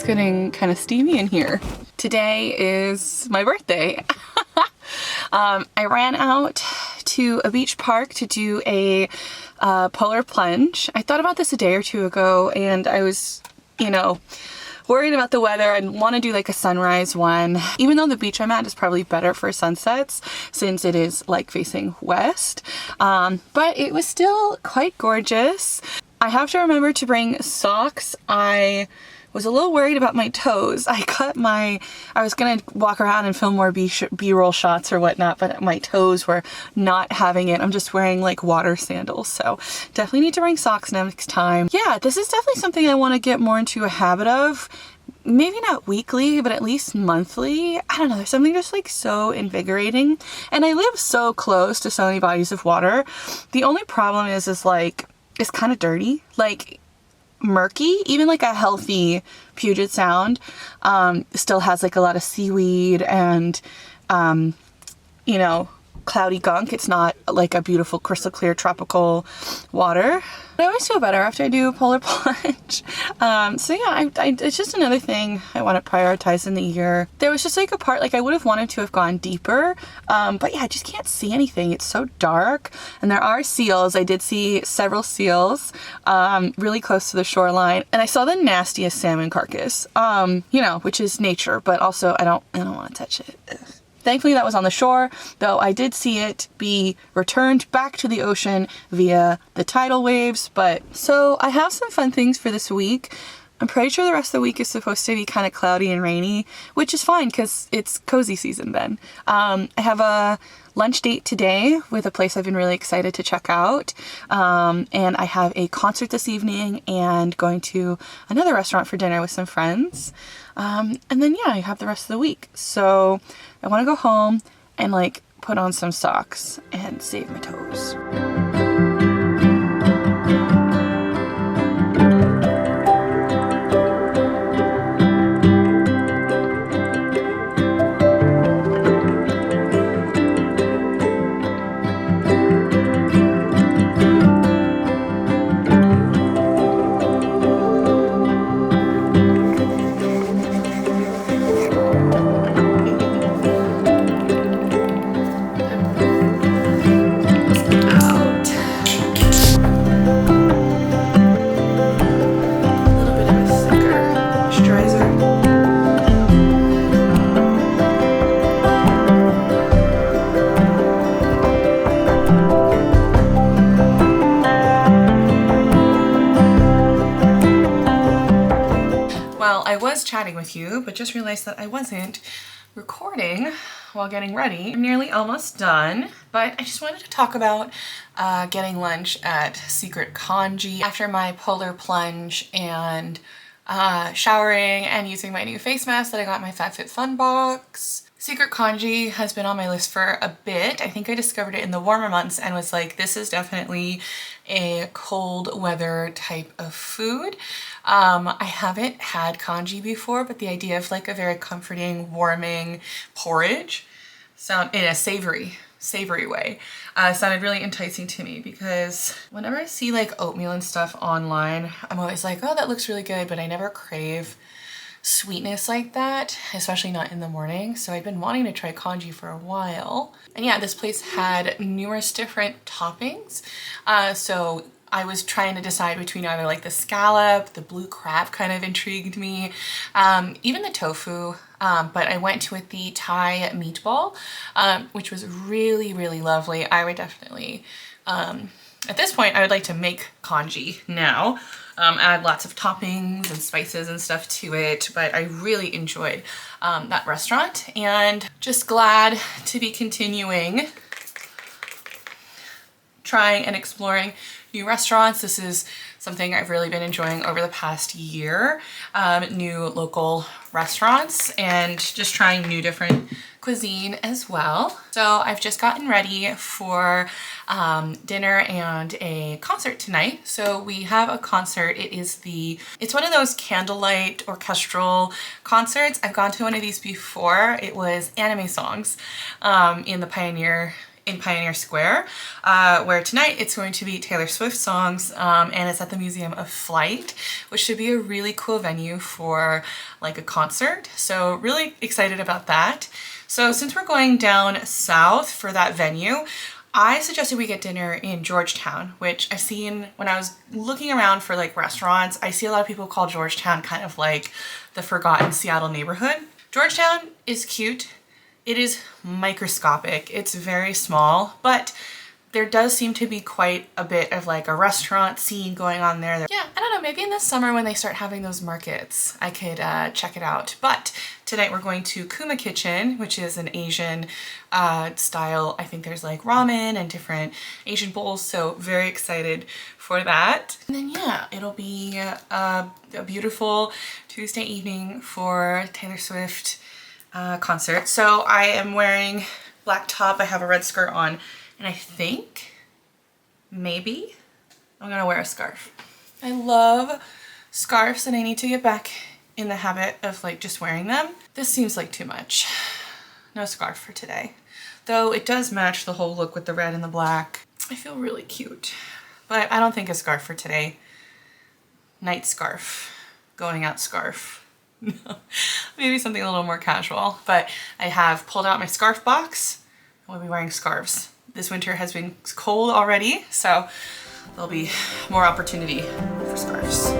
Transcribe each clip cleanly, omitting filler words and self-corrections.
getting kind of steamy in here. Today is my birthday. I ran out to a beach park to do a polar plunge. I thought about this a day or two ago, and I was, worried about the weather and want to do like a sunrise one, even though the beach I'm at is probably better for sunsets since it is like facing west. But it was still quite gorgeous. I have to remember to bring socks. I was a little worried about my toes. I was gonna walk around and film more B-roll shots or whatnot, but my toes were not having it. I'm just wearing like water sandals, so definitely need to bring socks next time. Yeah, this is definitely something I want to get more into a habit of. Maybe not weekly, but at least monthly. I don't know, there's something just like so invigorating. And I live so close to so many bodies of water. The only problem is like, it's kind of dirty. Like, murky. Even like a healthy Puget Sound still has like a lot of seaweed and cloudy gunk. It's not like a beautiful crystal clear tropical water. I always feel better after I do a polar plunge. So yeah, it's just another thing I want to prioritize in the year. There was just like a part, like I would have wanted to have gone deeper, but yeah, I just can't see anything. It's so dark, and there are seals. I did see several seals really close to the shoreline, and I saw the nastiest salmon carcass, which is nature, but also I don't want to touch it. Ugh. Thankfully that was on the shore, though I did see it be returned back to the ocean via the tidal waves. So I have some fun things for this week. I'm pretty sure the rest of the week is supposed to be kind of cloudy and rainy, which is fine because it's cozy season then. I have a lunch date today with a place I've been really excited to check out. And I have a concert this evening and going to another restaurant for dinner with some friends. And then yeah, I have the rest of the week. So I want to go home and like put on some socks and save my toes. I was chatting with you, but just realized that I wasn't recording while getting ready. I'm nearly almost done, but I just wanted to talk about getting lunch at Secret Kanji after my polar plunge and showering and using my new face mask that I got in my FabFitFun box. Secret Kanji has been on my list for a bit. I think I discovered it in the warmer months and was like, this is definitely a cold weather type of food. I haven't had kanji before, but the idea of like a very comforting, warming porridge in a savory way sounded really enticing to me, because whenever I see like oatmeal and stuff online, I'm always like, oh, that looks really good, but I never crave sweetness like that, especially not in the morning. So I'd been wanting to try kanji for a while. And yeah, this place had numerous different toppings. So I was trying to decide between either like the scallop, the blue crab kind of intrigued me, even the tofu, but I went with the Thai meatball, which was really, really lovely. I would definitely, at this point, I would like to make kanji now. Add lots of toppings and spices and stuff to it, but I really enjoyed that restaurant, and just glad to be continuing trying and exploring new restaurants. This is something I've really been enjoying over the past year, new local restaurants and just trying new different cuisine as well. So I've just gotten ready for dinner and a concert tonight. So we have a concert. It's one of those candlelight orchestral concerts. I've gone to one of these before. It was anime songs in the Pioneer in Pioneer Square, where tonight it's going to be Taylor Swift songs, and it's at the Museum of Flight, which should be a really cool venue for like a concert. So really excited about that. So since we're going down south for that venue, I suggested we get dinner in Georgetown, which I've seen when I was looking around for like restaurants. I see a lot of people call Georgetown kind of like the forgotten Seattle neighborhood. Georgetown is cute. It is microscopic. It's very small, but there does seem to be quite a bit of like a restaurant scene going on there. Yeah, I don't know, maybe in the summer when they start having those markets, I could check it out. But tonight we're going to Kuma Kitchen, which is an Asian style. I think there's like ramen and different Asian bowls, so very excited for that. And then yeah, it'll be a beautiful Tuesday evening for Taylor Swift concert. So I am wearing black top, I have a red skirt on, and I think maybe I'm gonna wear a scarf. I love scarves and I need to get back in the habit of like just wearing them. This seems like too much. No scarf for today. Though it does match the whole look with the red and the black. I feel really cute, but I don't think a scarf for today. Night scarf, going out scarf. Maybe something a little more casual, but I have pulled out my scarf box and we'll be wearing scarves. This winter has been cold already, so there'll be more opportunity for scarves.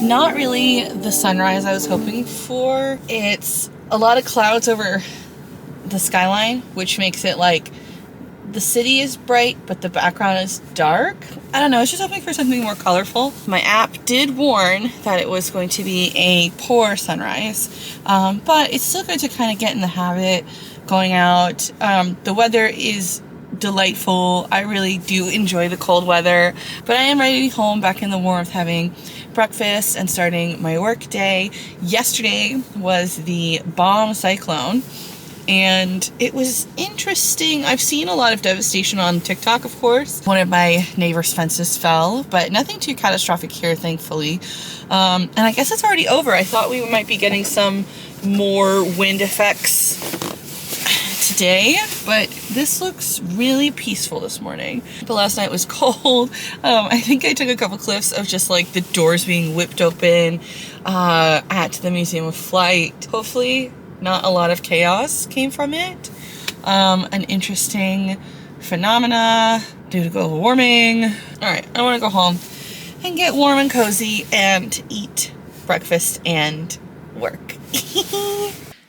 Not really the sunrise I was hoping for. It's a lot of clouds over the skyline, which makes it like the city is bright, but the background is dark. I don't know, I was just hoping for something more colorful. My app did warn that it was going to be a poor sunrise, but it's still good to kind of get in the habit going out. The weather is delightful. I really do enjoy the cold weather, but I am ready to be home back in the warmth, having breakfast and starting my work day. Yesterday was the bomb cyclone, and it was interesting. I've seen a lot of devastation on TikTok, of course. One of my neighbor's fences fell, but nothing too catastrophic here, thankfully. And I guess it's already over. I thought we might be getting some more wind effects today, but this looks really peaceful this morning. But last night was cold. I think I took a couple clips of just like the doors being whipped open at the Museum of Flight. Hopefully not a lot of chaos came from it. An interesting phenomena due to global warming. All right, I want to go home and get warm and cozy and eat breakfast and work.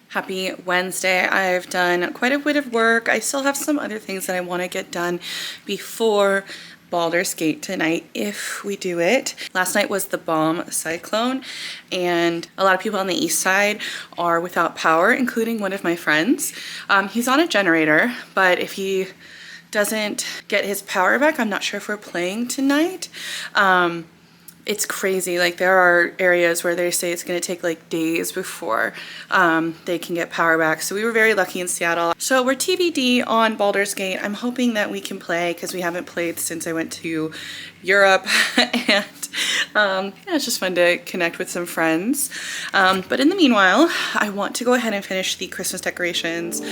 Happy Wednesday. I've done quite a bit of work. I still have some other things that I want to get done before Baldur's Gate tonight, if we do it. Last night was the bomb cyclone, and a lot of people on the east side are without power, including one of my friends. He's on a generator, but if he doesn't get his power back, I'm not sure if we're playing tonight. It's crazy. Like, there are areas where they say it's going to take like days before they can get power back. So we were very lucky in Seattle. So we're TBD on Baldur's Gate. I'm hoping that we can play because we haven't played since I went to Europe. And yeah, it's just fun to connect with some friends. But in the meanwhile, I want to go ahead and finish the Christmas decorations.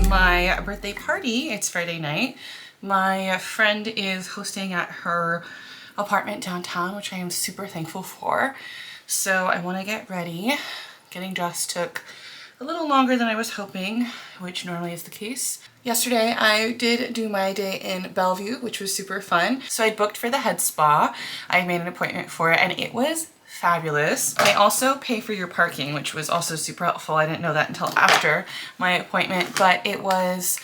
My birthday party. It's Friday night. My friend is hosting at her apartment downtown, which I am super thankful for. So I want to get ready. Getting dressed took a little longer than I was hoping, which normally is the case. Yesterday I did do my day in Bellevue, which was super fun. So I booked for the head spa. I made an appointment for it and it was fabulous. They also pay for your parking, which was also super helpful. I didn't know that until after my appointment, but it was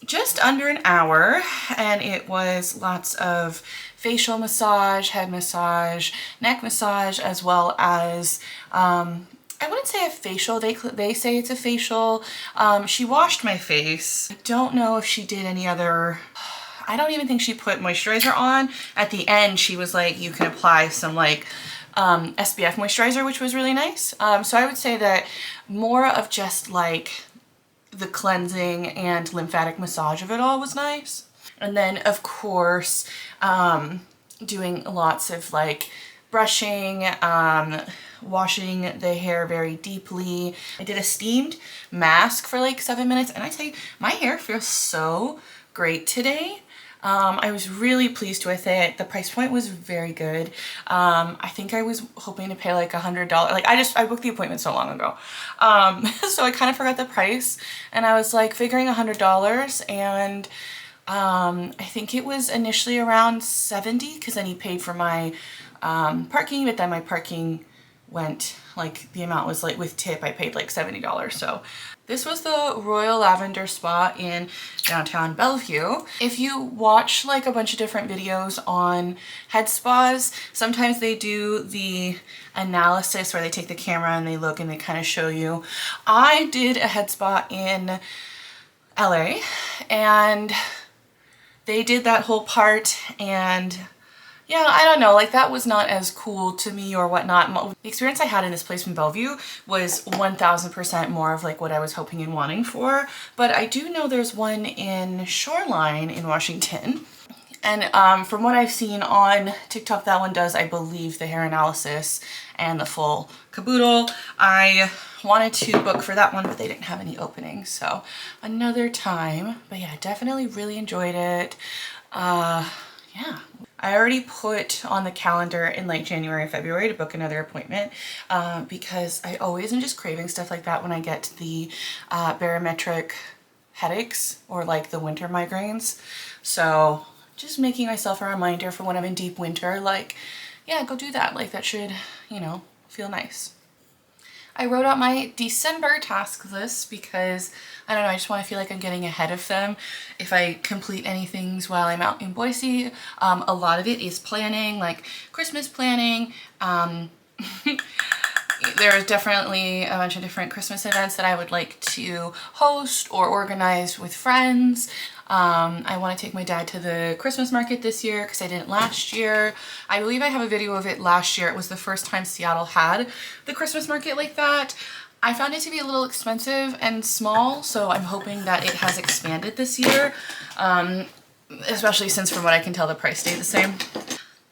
just under an hour and it was lots of facial massage, head massage, neck massage, as well as I wouldn't say a facial. They say it's a facial. She washed my face. I don't know if she did any other. I don't even think she put moisturizer on. At the end, she was like, you can apply some like SPF moisturizer, which was really nice. So I would say that more of just like the cleansing and lymphatic massage of it all was nice. And then of course, doing lots of like brushing, washing the hair very deeply. I did a steamed mask for like 7 minutes and I tell you, my hair feels so great today. I was really pleased with it. The price point was very good. I think I was hoping to pay like $100. Like I booked the appointment so long ago. So I kind of forgot the price and I was like figuring $100 and I think it was initially around 70 because then he paid for my parking, but then my parking went like the amount was like with tip I paid like $70. So this was the Royal Lavender Spa in downtown Bellevue. If you watch like a bunch of different videos on head spas, sometimes they do the analysis where they take the camera and they look and they kind of show you. I did a head spa in LA and they did that whole part and yeah, I don't know, like that was not as cool to me or whatnot. The experience I had in this place in Bellevue was 1000% more of like what I was hoping and wanting for. But I do know there's one in Shoreline in Washington. And from what I've seen on TikTok, that one does, I believe, the hair analysis and the full caboodle. I wanted to book for that one, but they didn't have any openings. So another time. But yeah, definitely really enjoyed it. Yeah. I already put on the calendar in like January, February to book another appointment because I always am just craving stuff like that when I get the barometric headaches or like the winter migraines. So just making myself a reminder for when I'm in deep winter, like, yeah, go do that. Like that should, you know, feel nice. I wrote out my December task list because, I don't know, I just want to feel like I'm getting ahead of them. If I complete any things while I'm out in Boise, a lot of it is planning, like Christmas planning. There's definitely a bunch of different Christmas events that I would like to host or organize with friends. I want to take my dad to the Christmas market this year because I didn't last year. I believe I have a video of it last year. It was the first time Seattle had the Christmas market like that. I found it to be a little expensive and small, so I'm hoping that it has expanded this year, especially since from what I can tell the price stayed the same.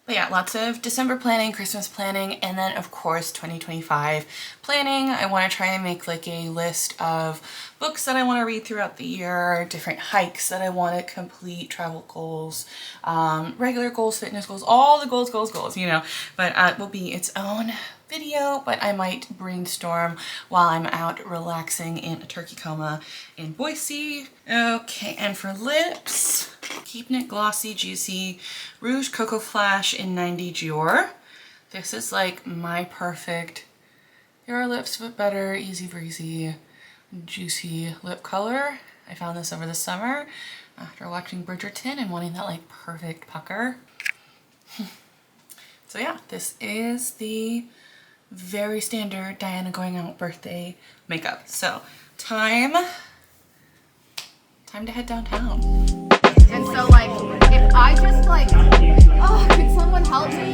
But yeah, lots of December planning, Christmas planning, and then of course 2025 planning. I want to try and make like a list of books that I want to read throughout the year, different hikes that I want to complete, travel goals, regular goals, fitness goals, all the goals, you know. But it will be its own video, but I might brainstorm while I'm out relaxing in a turkey coma in Boise. Okay, and for lips, Keeping It Glossy Juicy Rouge Cocoa Flash in 90 Dior. This is like my perfect your lips but better, easy breezy, juicy lip color. I found this over the summer after watching Bridgerton and wanting that like perfect pucker. So yeah, this is the very standard Diana going out birthday makeup. So time to head downtown. And so like, if I just like, oh, could someone help me?